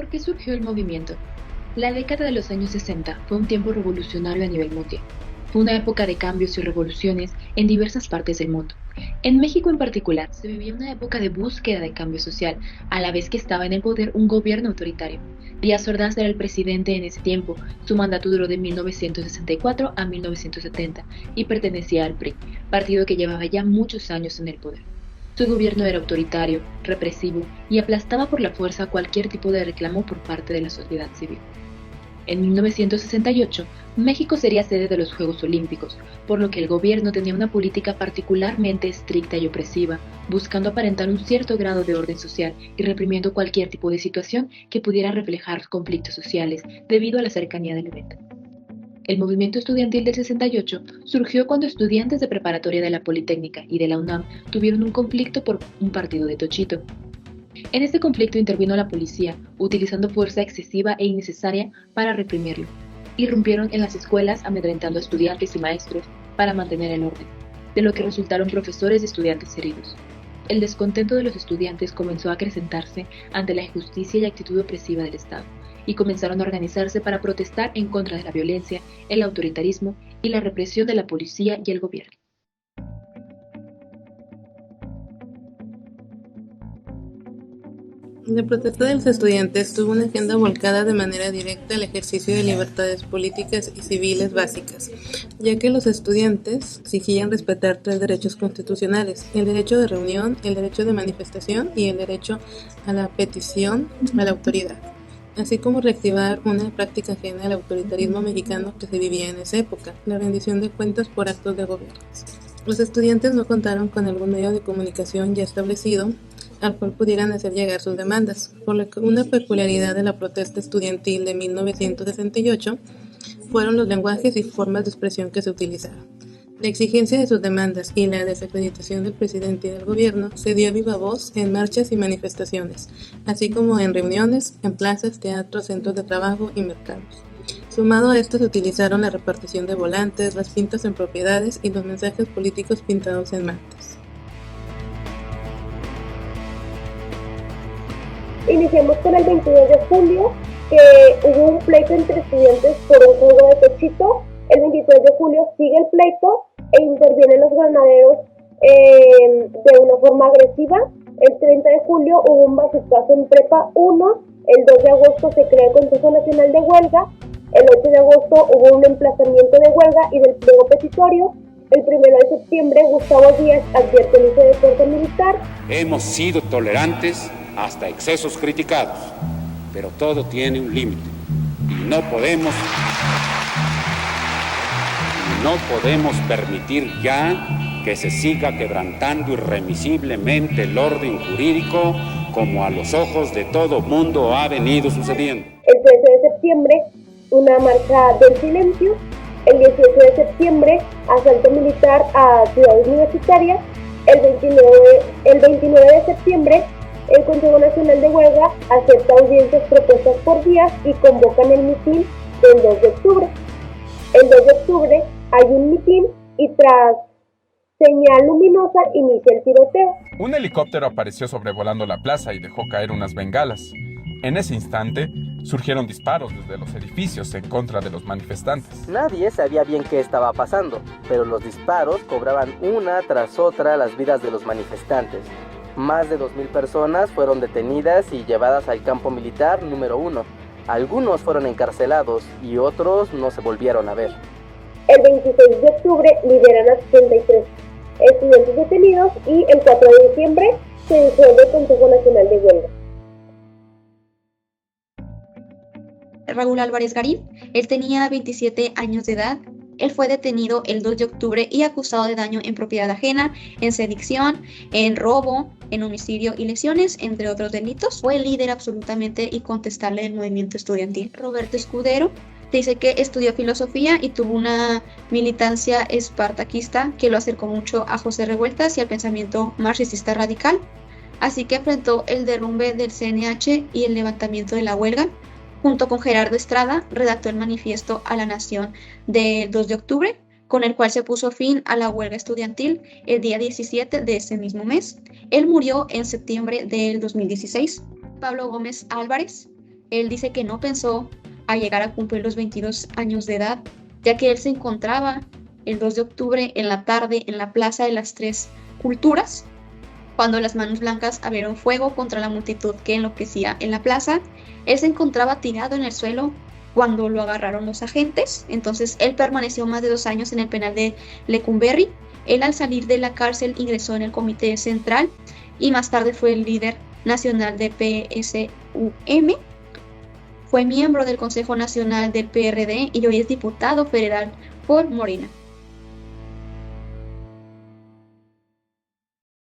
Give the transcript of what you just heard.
¿Por qué surgió el movimiento? La década de los años 60 fue un tiempo revolucionario a nivel mundial. Fue una época de cambios y revoluciones en diversas partes del mundo. En México en particular, se vivía una época de búsqueda de cambio social, a la vez que estaba en el poder un gobierno autoritario. Díaz Ordaz era el presidente en ese tiempo. Su mandato duró de 1964 a 1970 y pertenecía al PRI, partido que llevaba ya muchos años en el poder. Su gobierno era autoritario, represivo y aplastaba por la fuerza cualquier tipo de reclamo por parte de la sociedad civil. En 1968, México sería sede de los Juegos Olímpicos, por lo que el gobierno tenía una política particularmente estricta y opresiva, buscando aparentar un cierto grado de orden social y reprimiendo cualquier tipo de situación que pudiera reflejar conflictos sociales debido a la cercanía del evento. El movimiento estudiantil del 68 surgió cuando estudiantes de preparatoria de la Politécnica y de la UNAM tuvieron un conflicto por un partido de Tochito. En este conflicto intervino la policía, utilizando fuerza excesiva e innecesaria para reprimirlo. Irrumpieron en las escuelas amedrentando a estudiantes y maestros para mantener el orden, de lo que resultaron profesores y estudiantes heridos. El descontento de los estudiantes comenzó a acrecentarse ante la injusticia y actitud opresiva del Estado, y comenzaron a organizarse para protestar en contra de la violencia, el autoritarismo y la represión de la policía y el gobierno. La protesta de los estudiantes tuvo una agenda volcada de manera directa al ejercicio de libertades políticas y civiles básicas, ya que los estudiantes exigían respetar tres derechos constitucionales: el derecho de reunión, el derecho de manifestación y el derecho a la petición a la autoridad, así como reactivar una práctica ajena al autoritarismo mexicano que se vivía en esa época, la rendición de cuentas por actos de gobierno. Los estudiantes no contaron con algún medio de comunicación ya establecido al cual pudieran hacer llegar sus demandas, por lo que una peculiaridad de la protesta estudiantil de 1968 fueron los lenguajes y formas de expresión que se utilizaron. La exigencia de sus demandas y la desacreditación del presidente y del gobierno se dio a viva voz en marchas y manifestaciones, así como en reuniones, en plazas, teatros, centros de trabajo y mercados. Sumado a esto se utilizaron la repartición de volantes, las pintas en propiedades y los mensajes políticos pintados en mantas. Iniciamos con el 22 de julio, que hubo un pleito entre estudiantes por un juego de Tochito. El 23 de julio sigue el pleito e intervienen los granaderos de una forma agresiva. El 30 de julio hubo un bazucazo en Prepa 1. El 2 de agosto se crea el Consejo Nacional de Huelga. El 8 de agosto hubo un emplazamiento de huelga y del pliego petitorio. El 1 de septiembre Gustavo Díaz advierte el uso de fuerza militar. Hemos sido tolerantes hasta excesos criticados, pero todo tiene un límite y no podemos permitir ya que se siga quebrantando irremisiblemente el orden jurídico como a los ojos de todo mundo ha venido sucediendo. El 13 de septiembre, una marcha del silencio. El 18 de septiembre, asalto militar a Ciudad Universitaria. El 29 de septiembre, el Consejo Nacional de Huelga acepta audiencias propuestas por Díaz y convocan el mitin del 2 de octubre. El 2 de octubre hay un mitin y tras señal luminosa inicia el tiroteo. Un helicóptero apareció sobrevolando la plaza y dejó caer unas bengalas. En ese instante, surgieron disparos desde los edificios en contra de los manifestantes. Nadie sabía bien qué estaba pasando, pero los disparos cobraban una tras otra las vidas de los manifestantes. Más de 2,000 personas fueron detenidas y llevadas al campo militar número 1. Algunos fueron encarcelados y otros no se volvieron a ver. El 26 de octubre liberan a 63 estudiantes detenidos y el 4 de diciembre se disuelve el Consejo Nacional de Huelga. Raúl Álvarez Garín, él tenía 27 años de edad. Él fue detenido el 2 de octubre y acusado de daño en propiedad ajena, en sedición, en robo, en homicidio y lesiones, entre otros delitos. Fue el líder absolutamente incontestable del movimiento estudiantil. Roberto Escudero dice que estudió filosofía y tuvo una militancia espartaquista que lo acercó mucho a José Revueltas y al pensamiento marxista radical. Así que enfrentó el derrumbe del CNH y el levantamiento de la huelga. Junto con Gerardo Estrada, redactó el manifiesto a la Nación del 2 de octubre, con el cual se puso fin a la huelga estudiantil el día 17 de ese mismo mes. Él murió en septiembre del 2016. Pablo Gómez Álvarez, Él dice que no pensó a llegar a cumplir los 22 años de edad, ya que él se encontraba el 2 de octubre en la tarde en la Plaza de las Tres Culturas, cuando las manos blancas abrieron fuego contra la multitud que enloquecía en la plaza. Él se encontraba tirado en el suelo cuando lo agarraron los agentes. Entonces él permaneció más de 2 años en el penal de Lecumberri. Él, al salir de la cárcel, ingresó en el comité central y más tarde fue el líder nacional de PSUM. Fue miembro del Consejo Nacional del PRD y hoy es diputado federal por Morena.